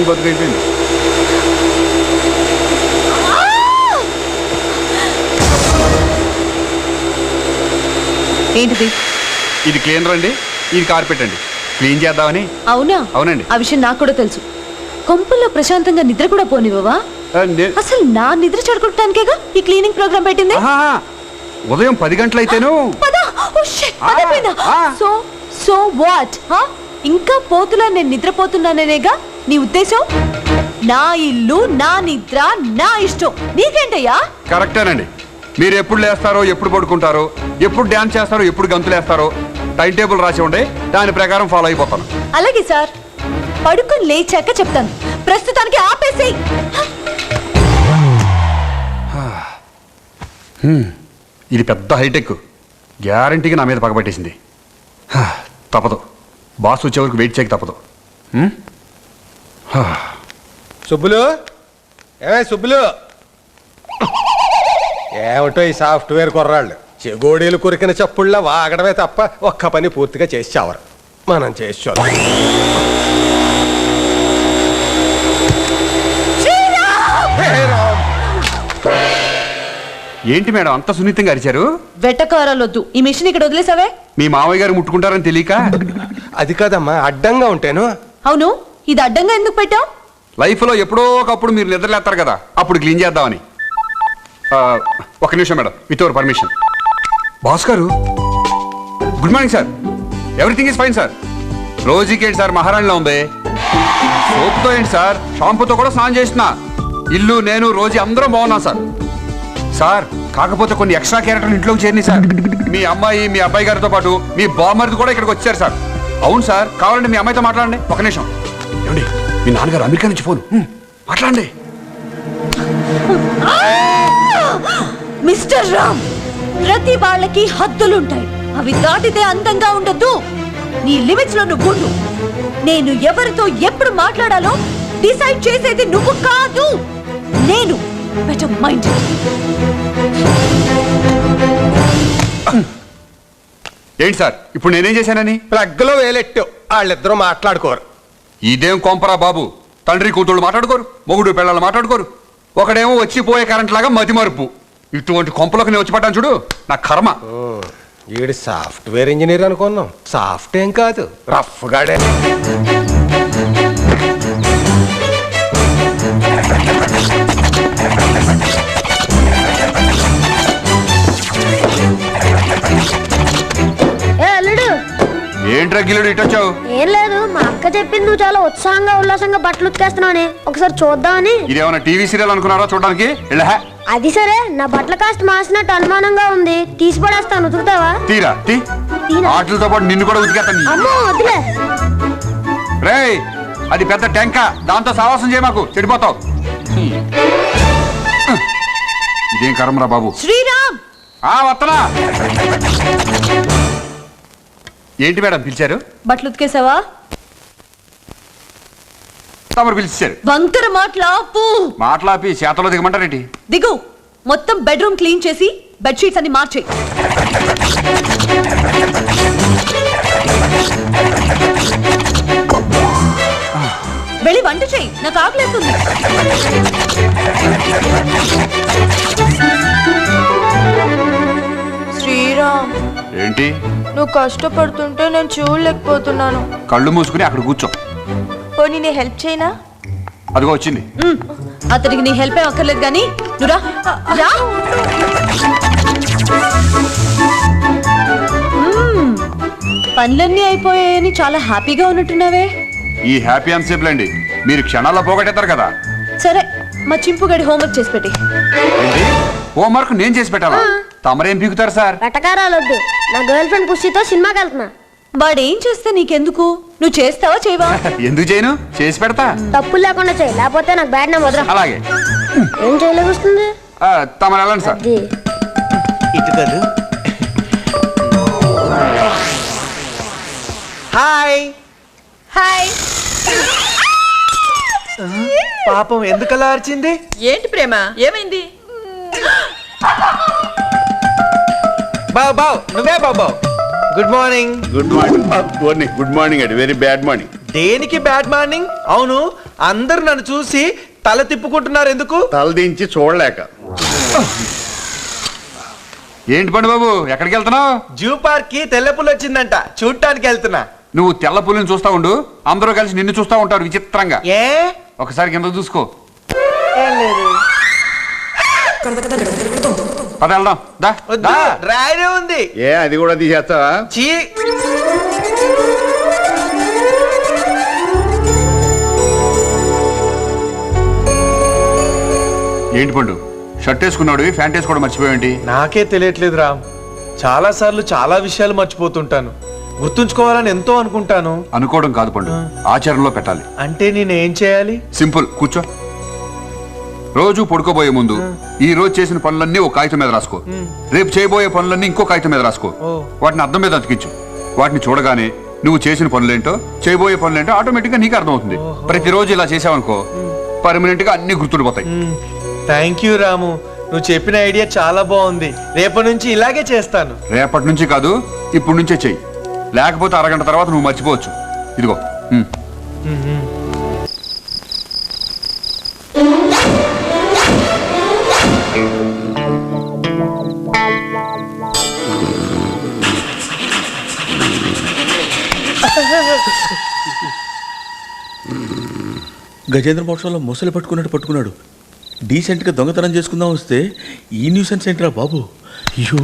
Cleaning బతుకైపోయింది. ఏంటిది? ఇది cleaner అండి, ఇది కార్పెట్ అండి. క్లీన్ చేద్దామని. అవునా? అవునండి. ఆ విషయం నాకు కూడా తెలుసు. కొంపల్లో ప్రశాంతంగా నిద్ర కూడా పోనివ్వవా? అసలు నా నిద్ర చెడగొట్టడానికేగా ఈ క్లీనింగ్ ప్రోగ్రామ్ పెట్టింది. ఉదయం 10 గంటలైతేను. So what? ఇంకా పోతులా నేను నిద్రపోతున్నానేగా నీ ఉద్దేశం? నా ఇల్లు, నా నిద్ర, నా ఇష్టం. నీకేంటయ్యా? కరెక్టేనండి. మీరు ఎప్పుడు లేస్తారో, ఎప్పుడు పడుకుంటారో, ఎప్పుడు డ్యాన్స్ చేస్తారో, ఎప్పుడు గంతులేస్తారో టైం టేబుల్ రాసి ఉండే, దాని ప్రకారం ఫాలో అయిపోతాను. అలాగే సార్, పడుకొని లేచాక చెప్తాను. ప్రస్తుతానికి ఆపేసేయ్. ఇది పెద్ద హైటెక్. గ్యారంటీగా నా మీద పగబట్టేసింది. తప్పదు, బాస్ వచ్చే వరకు వెయిట్ చేయక తప్పదు. సుబ్బులు, సుబ్బులు, ఏమిటో ఈ సాఫ్ట్వేర్ కుర్రాళ్ళు చెగోడీలు కొరికిన చప్పుళ్ళ వాగడమే తప్ప ఒక్క పని పూర్తిగా చేసి చావరు. మనం చేసి చూద్దాం. ఏంటి మేడం అంత సున్నితంగా అరిచారు? వెటకారాలొద్దు. ఈ మిషన్ ఇక్కడ వదిలేసావే. మీ మావయ్య గారు ముట్టుకుంటారని తెలియక. అది కాదమ్మా, అడ్డంగా ఉంటాను. అవును, ఇది అడ్డంగా ఎందుకు పెట్టావు? లైఫ్ లో ఎప్పుడో ఒకప్పుడు మీరు నిద్రలేస్తారు కదా, అప్పుడు క్లీన్ చేద్దామని. ఒక నిమిషం madam, with your permission. Boss గారు, good morning sir. Everything is fine sir. రోజుకి ఏంటి సార్ మహారాణిలో ఉంది. సోప్తో ఏంటి సార్, షాంపూతో కూడా స్నానం చేసిన. ఇల్లు, నేను, రోజు అందరం బాగున్నాం సార్. సార్ కాకపోతే కొన్ని ఎక్స్ట్రా క్యారెక్టర్లు ఇంట్లోకి చేరినాయి సార్. మీ అమ్మాయి, మీ అబ్బాయి గారితో పాటు మీ బామ్మర్ది కూడా ఇక్కడికి వచ్చారు సార్. అవును సార్, కావాలంటే మీ అమ్మాయితో మాట్లాడండి. ఒక నిమిషం. ఏమండి, మీ నాన్నగారు అమెరికా నుంచి ఫోన్. మాట్లాడండి. మిస్టర్ రామ్, ప్రతి వాళ్ళకి హద్దులుంటాయి. అవి దాటితే అందంగా ఉండద్దు. నీ లిమిట్స్ లో నువ్వు ఉండు. నేను ఎవరితో ఎప్పుడు మాట్లాడాలో డిసైడ్ చేసేది నువ్వు కాదు, నేను. Better mind. ఏంటి సార్ ఇప్పుడు నేనేం చేశానని? ప్లగ్లో వేలెట్టు, వాళ్ళిద్దరూ మాట్లాడుకోరు. ఇదేం కొంపరా బాబు. తండ్రి కూతుళ్ళు మాట్లాడుకోరు, మొగుడు పిల్లలు మాట్లాడుకోరు. ఒకడేమో వచ్చిపోయే కరెంట్ లాగా మతి మరుపు. ఇటువంటి కొంపలోకి నేను వచ్చి పడ్డాను చూడు, నా కర్మ. వీడు సాఫ్ట్వేర్ ఇంజనీర్ అనుకున్నాం, సాఫ్ట్ ఏం కాదు, రఫ్ గాడే. ఏంట్రా గిల్లుడు ఇటొచ్చావు? ఏం లేదు, మా అక్క చెప్పింది నువ్వు చాలా ఉత్సాహంగా ఉల్లాసంగా బట్టలు ఉతికేస్తున్నావు. ఒకసారి చూద్దామని. ఇదేమన్నా టీవీ సీరియల్ అనుకున్నారా చూడడానికి? అది సరే, నా బట్టల కాస్ట్ మార్చినట్టు అనుమానంగా ఉంది. తీసి పడేస్తాను, ఉతుకుతావా? తీరా ఆటలతో పాటు నిన్ను కూడా ఉతికేస్తాను. అమ్మో వదిలే. రేయ్, అది పెద్ద టెంక, దాంతో సావాసం చేయ, మాకు చెడిపోతావు. ఇదేం కర్మరా బాబు. శ్రీరామ్, వత్తనా. ఏంటి మేడం పిలిచారు? బట్టలు ఉతికేసావా? తమరు పిలిచారు. వంకర మాట్లాపు. మాట్లాపి చేతలో దిగమంటారేంటి? దిగు. మొత్తం బెడ్రూమ్ క్లీన్ చేసి బెడ్షీట్స్ అన్ని మార్చేయి. వెళ్ళి వంట చేయి, నాకు ఆకలేస్తుంది. శ్రీరామ్, ఏంటి? నువ్వు కష్టపడుతుంటే నేను చూడలేకపోతున్నాను. కళ్ళు మూసుకుని అక్కడ కూర్చో. పోనీ నీ హెల్ప్ చేయనా? అదిగో వచ్చింది. అతనికి నీ హెల్ప్ ఏం అక్కర్లేదు కానీ నువ్వు రా. పనులన్నీ అయిపోయాయని చాలా హ్యాపీగా ఉన్నట్టున్నావే. ఈ హ్యాపీ అన్సేపులండి, మీరు క్షణాల్లో పోగొట్టేస్తారు కదా. సరే, మా చింపుగడి హోంవర్క్ చేసి పెట్టి. హోంవర్క్ నేను చేసి పెట్టాలా? తమరేం పీకుతారు సార్? వెటకారాలొద్దు. నా గర్ల్ ఫ్రెండ్ పుష్టితో సినిమాకి వెళ్తున్నా. వాడేం చేస్తే నీకెందుకు? నువ్వు చేస్తావా చేయవా? ఎందుకు చేయను, చేసి పెడతా. తప్పులు లేకుండా చేయి, లేకపోతే నాకు బ్యాడ్ నేమ్ వదరా. అలాగే. ఏం చేయలేకొస్తుంది? తమరు వెళ్ళండి సార్. ఇటు కాదు. Hi hi. పాపం ఎందుకలా అరిచింది? ఏంటి ప్రేమ, ఏమైంది? బావ్ బావ్, నువ్వే బావ్ బావ్. Good morning. Good morning. Good morning అండి, వెరీ బ్యాడ్ మార్నింగ్. దేనికి బ్యాడ్ మార్నింగ్? అవును, అందరు నన్ను చూసి తల తిప్పుకుంటున్నారు ఎందుకు? తలదించి చూడలేక. ఏంటి పండు బాబు ఎక్కడికి వెళ్తున్నావు? జూ పార్క్ కి తెల్లపులు వచ్చిందంట, చూడటానికి వెళ్తున్నా. నువ్వు తెల్ల పులిని చూస్తా ఉండు, అందరూ కలిసి నిన్ను చూస్తా ఉంటారు విచిత్రంగా. ఏ ఒకసారి కింద చూసుకో. ఏం లేదు. పద వెళ్దాం దా. వద్దు, రాయనే ఉంది. ఏ అది కూడా తీసేస్తావా? చీ. ఏంటి పండు షర్ట్ వేసుకున్నాడు, ప్యాంట్ వేసుకోవడం మర్చిపోయేంటి? నాకే తెలియట్లేదు రామ్. చాలా సార్లు చాలా విషయాలు మర్చిపోతుంటాను. గుర్తుంచుకోవాలని ఎంతో అనుకుంటాను. అనుకోవడం కాదు పండు, ఆచరణలో పెట్టాలి. అంటే నేను ఏం చేయాలి? సింపుల్, కూర్చో. రోజు పడుకోబోయే ముందు ఈ రోజు చేసిన పనులన్నీ ఒక కాగితం మీద రాసుకో. రేపు చేయబోయే పనులన్నీ ఇంకో కాగితం మీద రాసుకో. వాటిని అద్దం మీద అతికించు. వాటిని చూడగానే నువ్వు చేసిన పనులేంటో చేయబోయే పనులేంటో ఆటోమేటిక్ గా నీకు అర్థమవుతుంది. ప్రతిరోజు ఇలా చేసావనుకో పర్మనెంట్ గా అన్ని గుర్తుండిపోతాయి. థ్యాంక్ యూ రాము, నువ్వు చెప్పిన ఐడియా చాలా బాగుంది. రేపటి నుంచి ఇలాగే చేస్తాను. రేపటి నుంచి కాదు, ఇప్పుడు నుంచే చెయ్యి. లేకపోతే అరగంట తర్వాత నువ్వు మర్చిపోవచ్చు. ఇదిగో గజేంద్ర మోక్షంలో ముసలి పట్టుకున్నాడు. డీసెంట్గా దొంగతనం చేసుకుందాం వస్తే ఈ న్యూసెన్స్ ఏంట్రా బాబు? అయ్యో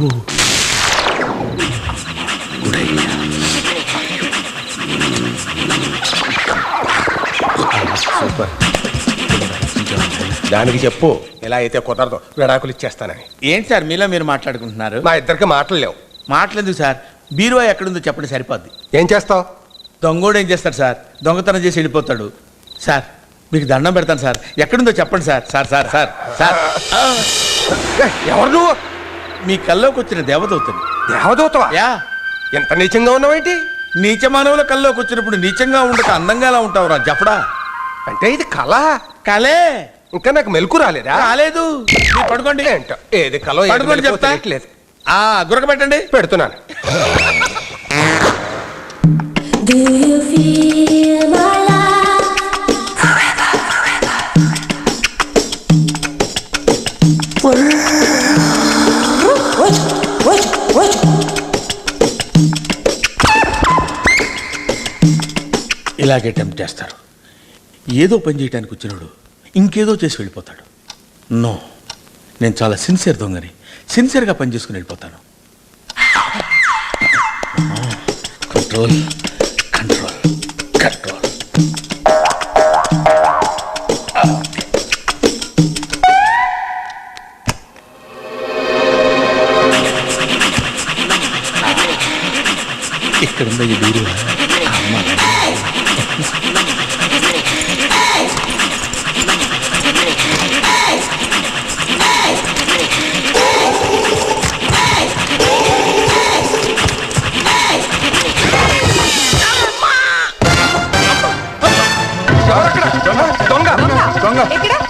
సూపర్. దానికి చెప్పు, ఇలా అయితే కుదరదు, విడాకులు ఇచ్చేస్తానని. ఏంటి సార్ మీలో మీరు మాట్లాడుకుంటున్నారు? మా ఇద్దరికి మాటలు లేవు. మాట్లాడదు సార్, బీరువా ఎక్కడుందో చెప్పండి సరిపోద్ది. ఏం చేస్తావు? దొంగోడు ఏం చేస్తాడు సార్? దొంగతనం చేసి వెళ్ళిపోతాడు. సార్ మీకు దండం పెడతాను సార్, ఎక్కడుందో చెప్పండి sir. Sir sir sir sir ఎవరు నువ్వు? మీ కల్లోకి వచ్చిన దేవదూతని. దేవదూతవా? యా. ఎంత నీచంగా ఉన్నావేంటి? నీచ మానవుల కల్లోకి వచ్చినప్పుడు నీచంగా ఉండక అందంగా ఎలా ఉంటావురా జఫడా? అంటే ఇది కళ. కలే. ఇంకా నాకు మెలకు రాలేదా? రాలేదు. మీరు పడుకోండి. ఏంటో ఏది కలో పడుకోండి చెప్తా. గురక పెట్టండి. పెడుతున్నాను. Do you feel my love? ఇలాగే టెంప్ట్ చేస్తారు. ఏదో పని చేయడానికి వచ్చినాడు ఇంకేదో చేసి వెళ్ళిపోతాడు. నో, నేను చాలా సిన్సియర్ దొంగని. సిన్సియర్గా పని చేసుకుని వెళ్ళిపోతాను. Control control control. ఇక్కడుందా ఈ బీరువా? అమ్మ.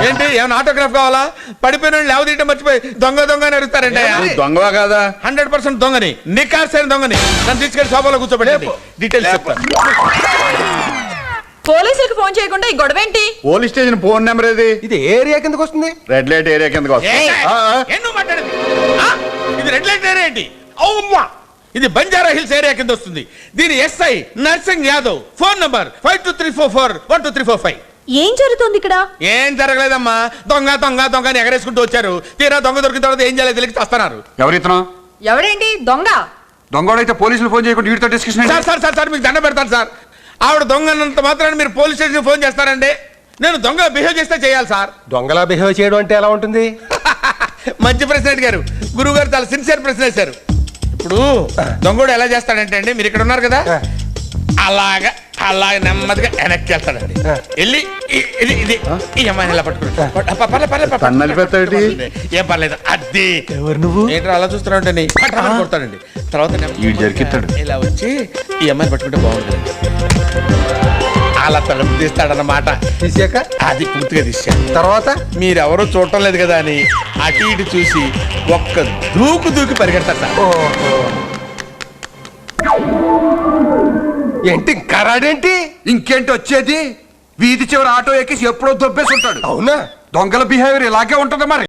ఏంటి ఏమైనా ఆటోగ్రాఫ్ కావాలా? పడిపోయిన లేవదీయటం మర్చిపోయి దొంగ దొంగ అని అడుగుతారంటే దొంగవా కాదా? 100% దొంగని, నికార్సైన దొంగని. నన్ను తీసుకెళ్లి సోఫాలో కూర్చోబెట్టండి. డీటెయిల్స్ చెప్తాను. పోలీసులకు ఫోన్ చేయకుండా ఈ గొడవ ఏంటి? పోలీస్ స్టేషన్ ఫోన్ నెంబర్ ఏది? ఇది ఏరియా కిందకు వస్తుంది. రెడ్ లైట్ ఏరియా కిందకు వస్తుంది. ఎందుకు మాట్లాడేది? ఇది రెడ్ లైట్ ఏరియా ఏంటి? అవుమ్మా, ఇది బంజారా హిల్స్ ఏరియా కింద వస్తుంది. దీని SI nursing Yadav. Phone number 5234412345. ఏం జరుగుతోంది ఇక్కడ? ఏం జరగలేదమ్మా. దొంగ దొంగ దొంగ అని ఎగరేసుకుంటూ వచ్చారు. తీరా దొంగ దొరికిన తర్వాత ఏం చేయాలి తెలియక వస్తున్నారు. ఎవరితను? ఎవరేంటి దొంగ? దొంగోడైతే పోలీసులు ఫోన్ చేయకుండా వీడితో discussion. Sir sir sir sir మీకు దండ పెడతాను సార్. ఆవిడ దొంగ అన్నంత మాత్రాన్ని మీరు పోలీస్ స్టేషన్ ఫోన్ చేస్తారండి? నేను దొంగ బిహేవ్ చేస్తే చేయాలి సార్. దొంగలా బిహేవ్ చేయడం అంటే ఎలా ఉంటుంది? మంచి ప్రశ్న అడిగారు గురువు గారు, చాలా సిన్సియర్ ప్రశ్న వేశారు. ఇప్పుడు దొంగోడు ఎలా చేస్తాడంటే అండి, మీరు ఇక్కడ ఉన్నారు కదా, అలాగా నెమ్మదిగా వెనక్కి వెళ్తాడండి. వెళ్ళి ఇది ఇది ఈ అమ్మాయిని ఇలా పట్టుకుంటాడు. ఏం పర్లేదు. అది ఎవరు నువ్వు? ఏంటో అలా చూస్తున్నాడు కొడతాడండి. తర్వాత ఇలా వచ్చి ఈ అమ్మాయిని పట్టుకుంటే బాగుంటుంది. అలా తలుపు తీస్తాడన్నమాట. తీసాక అది పూర్తిగా తీసాడు. తర్వాత మీరెవరూ చూడటం లేదు కదా అని అటు ఇటు చూసి ఒక్క దూకి పరిగెడతారు సార్. ఏంటి కరాడేంటి? ఇంకేంటి వచ్చేది? వీధి చివరి ఆటో ఎక్కేసి ఎప్పుడో దొబ్బేసి ఉంటాడు. అవునా? దొంగల బిహేవియర్ ఇలాగే ఉంటది మరి.